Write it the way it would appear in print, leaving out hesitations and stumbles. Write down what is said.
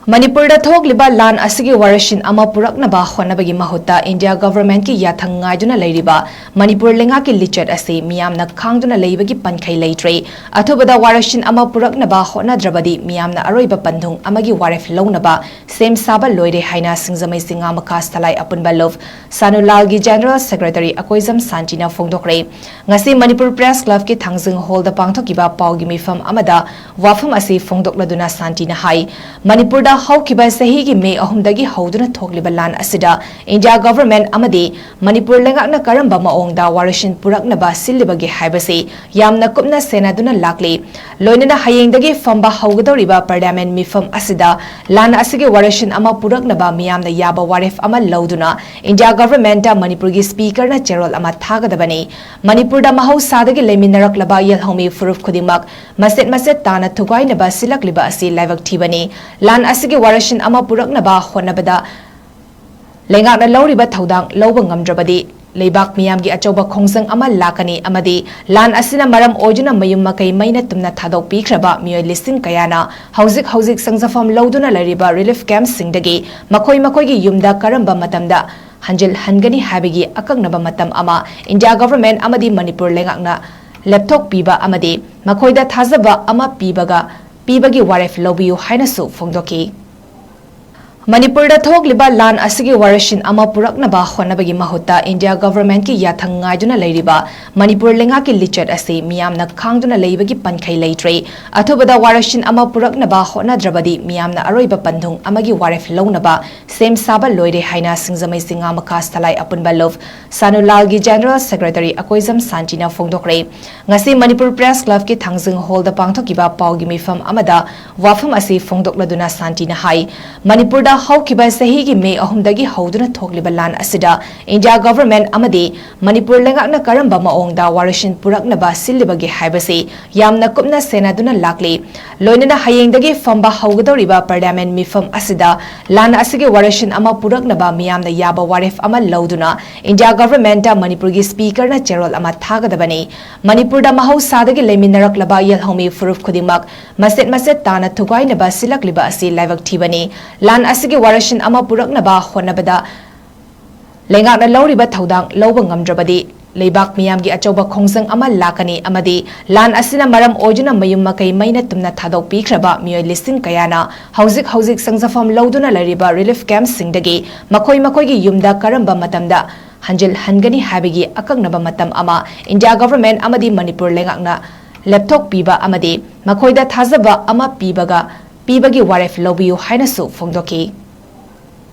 Manipur da thokliba lan asigi warashin ama puraknaba khonabagi mahuta India government ki yathang ngaiduna leiriba Manipur lenga ki lichet ase miyamna khangduna leibagi pankhai leitre athubada warashin ama puraknaba khonadrabadi miyamna aroiba pandhung amagi waref lounaba sem saba loire haina singjamai singa makas thalai apunba love sanulal gi general secretary akoizam santina fongdokre ngasi Manipur press club ki thangjung hall da pangthokiba paugi mifam amada wafam ase fongdokladuna santina hai Manipur da haukiba sahigi May ahumdagi hauduna thokliba lan asida India government amadi Manipur lengakna karamba maongda warashin puraknaba sillibagi haibase yamna kupna senaduna lakli loinana hayengdagi famba haugadoriba parliament mifam asida lan asigi warashin ama puraknaba miyamna yaba waref ama lauduna India government da Manipur gi speaker na cherol ama thagadabani Manipur da mahausadagi leminaraklaba yalhomi furuf khudimak maset tana thugainaba silakliba asi laibak thibani lan asigi warashin ama puraknaba khonabada lengakna lauriba thodang loba ngamdrabadi leibak miyamgi achoba khongsang ama lakani amadi lan asina maram ojuna mayum makai maina tumna thadok pikhraba miyoi listing kayana hauzik sangjafam lauduna lariba relief camp singdagi makoi gi yumda karamba matamda hanjil hangani habigi akangnaba matam ama India government amadi Manipur lengakna laptop piba amadi makoida thazaba ama pibagi waref lobiyu hainasu fongdoki Manipur da thokliba lan asigi warashin ama puraknaba khonabagi mahuta India government ki yathang ngaiduna leiriba Manipur lenga ki lichet ase miyamna khangduna leibagi pankhai leitre athubada warashin ama puraknaba khonadrabadi miyamna aroiba pandhung amagi waref lounaba sem saba loire haina singjamai singa makas thalai apunba love sanulal gi general secretary akoizam santina fongdokre ngasi Manipur press club ki thangjung hall da pangthokiba paugi mifam amada wafam ase fongdokladuna santina hai Manipur da haukiba sahigi May ahumdagi hauduna thokliba lan asida India government amadi Manipur lengakna karamba maongda warashin puraknaba sillibagi haibase yamna kupna senaduna lakli loinana hayengdagi famba haugadoriba parliament mifam asida lan asigi warashin ama puraknaba miyamna yaba waref ama lauduna India government da Manipur gi speaker na cherol ama thagadabani Manipur da mahausadagi leminaraklaba yalhomi furuf khudimak maset tana thugainaba silakliba asi laibak thibani lan asigi warashin ama puraknaba khonabada lengakna lauriba thodang loba ngamdrabadi leibak miyamgi achoba khongsang ama lakani amadi lan asina maram ojuna mayum makai maina tumna thadok pikhraba miyoi listing kayana hauzik sangjafam lauduna lariba relief camp singdagi makoi gi yumda karamba matamda hanjil hangani habigi akangnaba matam ama India government amadi Manipur lengakna laptop piba amadi makoida thazaba ama pibagi waref lobiyu hainasu fongdoki